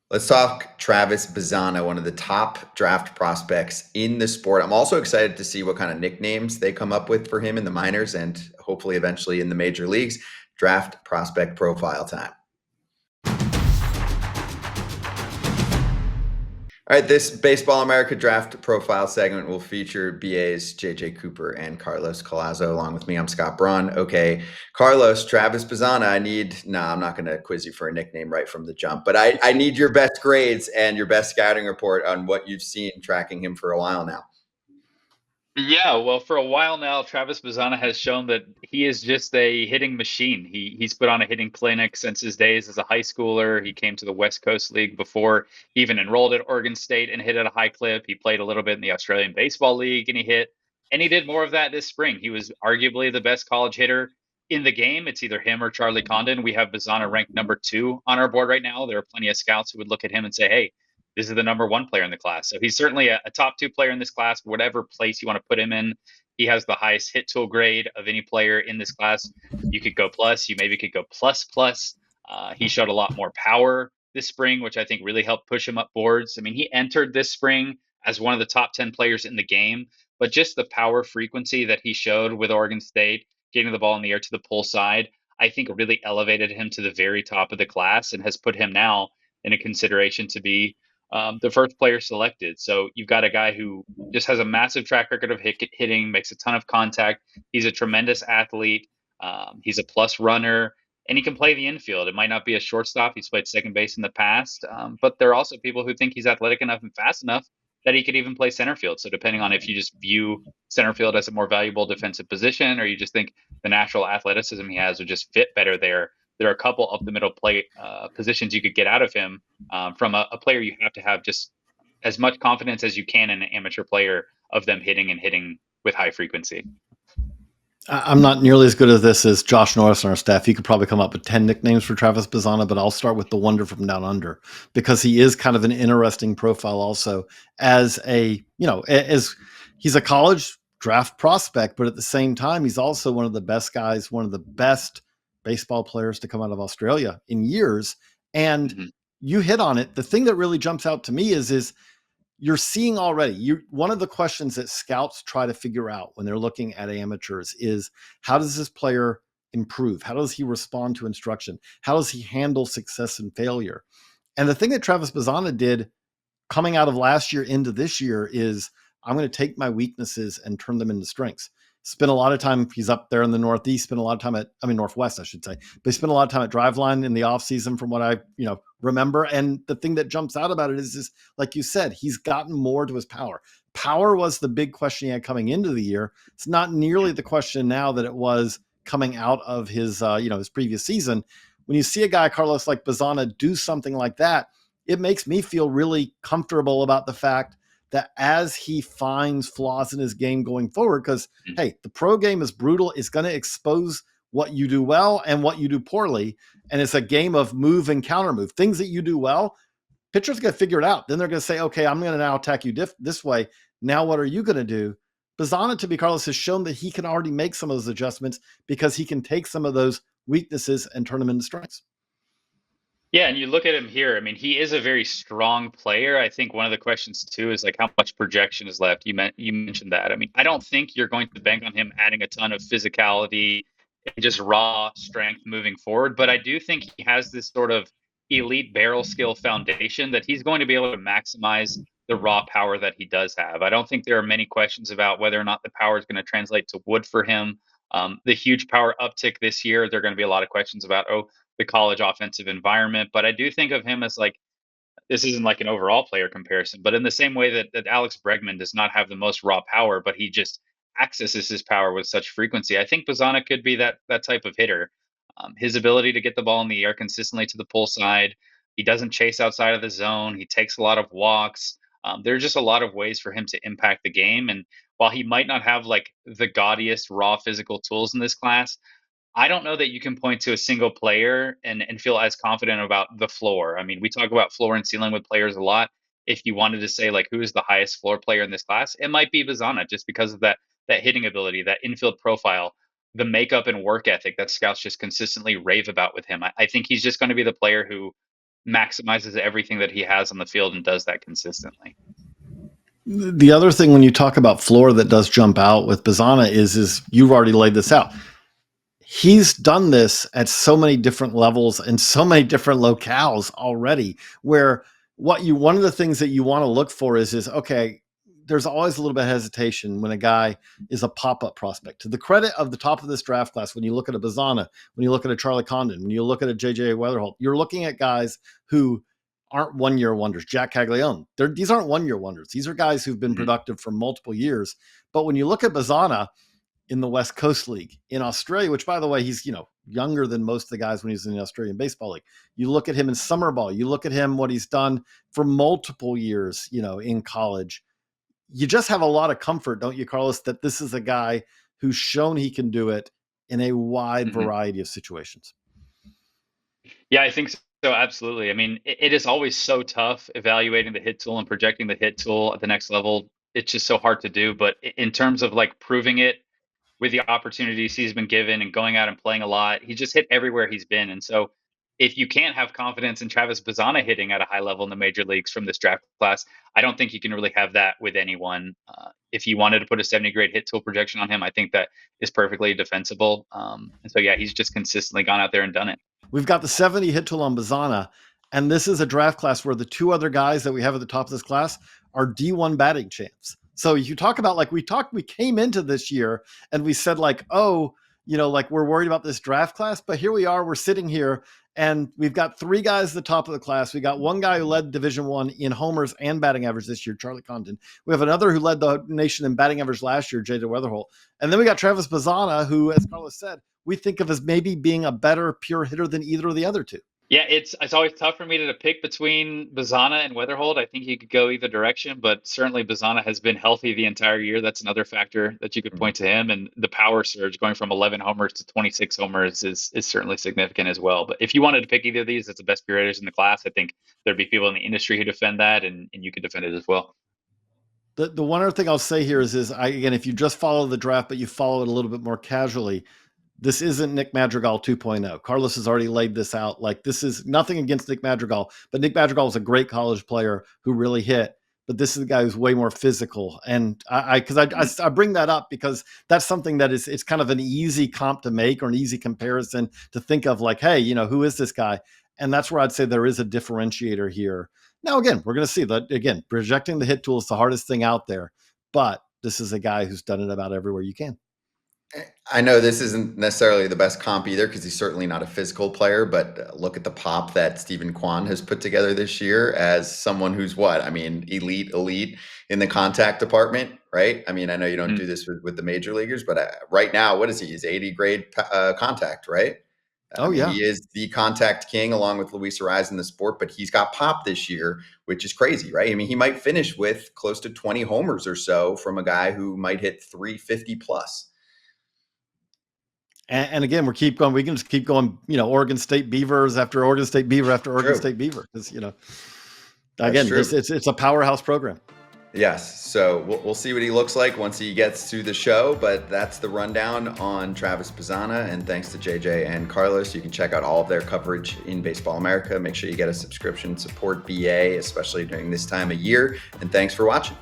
Let's talk Travis Bazzana, one of the top draft prospects in the sport. I'm also excited to see what kind of nicknames they come up with for him in the minors and hopefully eventually in the major leagues. Draft prospect profile time. All right, this Baseball America Draft Profile segment will feature BA's JJ Cooper and Carlos Collazo. Along with me, I'm Scott Braun. Okay, Carlos, Travis Bazzana, I'm not going to quiz you for a nickname right from the jump, but I need your best grades and your best scouting report on what you've seen tracking him for a while now. Yeah, well, for a while now, Travis Bazzana has shown that he is just a hitting machine. He's put on a hitting clinic since his days as a high schooler. He came to the West Coast League before he even enrolled at Oregon State and hit at a high clip. He played a little bit in the Australian Baseball League and he hit, and he did more of that this spring. He was arguably the best college hitter in the game. It's either him or Charlie Condon. We have Bazzana ranked number 2 on our board right now. There are plenty of scouts who would look at him and say, "Hey, this is the number 1 player in the class." So he's certainly a top 2 player in this class, whatever place you want to put him in. He has the highest hit tool grade of any player in this class. You could go plus, you maybe could go plus plus. He showed a lot more power this spring, which I think really helped push him up boards. I mean, he entered this spring as one of the top 10 players in the game, but just the power frequency that he showed with Oregon State, getting the ball in the air to the pull side, I think really elevated him to the very top of the class and has put him now in a consideration to be the first player selected. So you've got a guy who just has a massive track record of hitting, makes a ton of contact. He's a tremendous athlete. He's a plus runner, and he can play the infield. It might not be a shortstop. He's played second base in the past, but there are also people who think he's athletic enough and fast enough that he could even play center field. So depending on if you just view center field as a more valuable defensive position, or you just think the natural athleticism he has would just fit better there are a couple up the middle plate positions you could get out of him from a player. You have to have just as much confidence as you can in an amateur player of them hitting and hitting with high frequency. I'm not nearly as good at this as Josh Norris on our staff. He could probably come up with 10 nicknames for Travis Bazzana, but I'll start with the Wonder from Down Under because he is kind of an interesting profile also as as he's a college draft prospect, but at the same time, he's also one of the best guys, one of the best baseball players to come out of Australia in years. And Mm-hmm. you hit on it. The thing that really jumps out to me is you're seeing already one of the questions that scouts try to figure out when they're looking at amateurs is how does this player improve? How does he respond to instruction? How does he handle success and failure? And the thing that Travis Bazzana did coming out of last year into this year is I'm going to take my weaknesses and turn them into strengths. Spent a lot of time, he's up there in the Northeast, spent a lot of time Northwest, I should say, but he spent a lot of time at Driveline in the off season from what I, remember. And the thing that jumps out about it is like you said, he's gotten more to his power. Power was the big question he had coming into the year. It's not nearly the question now that it was coming out of his, his previous season. When you see a guy, Carlos, like Bazzana do something like that, it makes me feel really comfortable about the fact that as he finds flaws in his game going forward, because hey, the pro game is brutal. It's going to expose what you do well and what you do poorly. And it's a game of move and counter move. Things that you do well, pitchers got to figure it out. Then they're going to say, okay, I'm going to now attack you this way. Now, what are you going to do? Bazzana, to be Carlos, has shown that he can already make some of those adjustments because he can take some of those weaknesses and turn them into strengths. Yeah, and you look at him here. I mean, he is a very strong player. I think one of the questions too is like how much projection is left. You mentioned that. I mean, I don't think you're going to bank on him adding a ton of physicality and just raw strength moving forward. But I do think he has this sort of elite barrel skill foundation that he's going to be able to maximize the raw power that he does have. I don't think there are many questions about whether or not the power is going to translate to wood for him. The huge power uptick this year, there are going to be a lot of questions about, the college offensive environment. But I do think of him as like, this isn't like an overall player comparison, but in the same way that Alex Bregman does not have the most raw power, but he just accesses his power with such frequency. I think Bazzana could be that type of hitter. His ability to get the ball in the air consistently to the pull side. He doesn't chase outside of the zone. He takes a lot of walks. There are just a lot of ways for him to impact the game. And while he might not have like the gaudiest raw physical tools in this class, I don't know that you can point to a single player and feel as confident about the floor. I mean, we talk about floor and ceiling with players a lot. If you wanted to say like who is the highest floor player in this class, it might be Bazzana just because of that hitting ability, that infield profile, the makeup and work ethic that scouts just consistently rave about with him. I think he's just going to be the player who maximizes everything that he has on the field and does that consistently. The other thing when you talk about floor that does jump out with Bazzana is you've already laid this out. He's done this at so many different levels and so many different locales already, where one of the things that you want to look for is okay, there's always a little bit of hesitation when a guy is a pop-up prospect. To the credit of the top of this draft class, when you look at a Bazzana, when you look at a Charlie Condon, when you look at a JJ Weatherholt, you're looking at guys who aren't one-year wonders. Jack Caglione, these aren't one-year wonders. These are guys who've been productive for multiple years. But when you look at Bazzana in the West Coast League in Australia, which by the way, he's younger than most of the guys when he's in the Australian Baseball League. You look at him in summer ball. You look at him what he's done for multiple years, in college. You just have a lot of comfort, don't you, Carlos, that this is a guy who's shown he can do it in a wide variety of situations. Yeah, I think so. Absolutely. I mean, it is always so tough evaluating the hit tool and projecting the hit tool at the next level. It's just so hard to do. But in terms of like proving it with the opportunities he's been given and going out and playing a lot, he just hit everywhere he's been. And so if you can't have confidence in Travis Bazzana hitting at a high level in the major leagues from this draft class, I don't think you can really have that with anyone. If you wanted to put a 70 grade hit tool projection on him, I think that is perfectly defensible. And so, yeah, he's just consistently gone out there and done it. We've got the 70 hit tool on Bazzana, and this is a draft class where the two other guys that we have at the top of this class are D1 batting champs. So you talk about we came into this year and we said we're worried about this draft class, but here we are, we're sitting here and we've got three guys at the top of the class. We got one guy who led Division I in homers and batting average this year, Charlie Condon. We have another who led the nation in batting average last year, JJ Weatherholt. And then we got Travis Bazzana, who, as Carlos said, we think of as maybe being a better pure hitter than either of the other two. Yeah, it's always tough for me to pick between Bazzana and Weatherholt. I think he could go either direction, but certainly Bazzana has been healthy the entire year. That's another factor that you could point to him. And the power surge going from 11 homers to 26 homers is certainly significant as well. But if you wanted to pick either of these as the best pure hitters in the class, I think there'd be people in the industry who defend that, and you could defend it as well. The one other thing I'll say here is again, if you just follow the draft, but you follow it a little bit more casually, this isn't Nick Madrigal 2.0. Carlos has already laid this out. This is nothing against Nick Madrigal, but Nick Madrigal is a great college player who really hit. But this is a guy who's way more physical. And I bring that up because that's something that it's kind of an easy comp to make or an easy comparison to think of hey, who is this guy? And that's where I'd say there is a differentiator here. Now, again, we're going to see that, again, projecting the hit tool is the hardest thing out there, but this is a guy who's done it about everywhere you can. I know this isn't necessarily the best comp either because he's certainly not a physical player, but look at the pop that Stephen Kwan has put together this year as someone who's elite in the contact department, right? I mean, I know you don't do this with the major leaguers, but right now, what is he? He's 80 grade contact, right? Yeah. He is the contact king along with Luis Arraez in the sport, but he's got pop this year, which is crazy, right? I mean, he might finish with close to 20 homers or so from a guy who might hit 350 plus. And again, we can just keep going, Oregon State Beavers after Oregon State Beaver after Oregon State Beaver. Because, again, it's a powerhouse program. Yes. So we'll see what he looks like once he gets to the show. But that's the rundown on Travis Bazzana. And thanks to JJ and Carlos. You can check out all of their coverage in Baseball America. Make sure you get a subscription, support BA, especially during this time of year. And thanks for watching.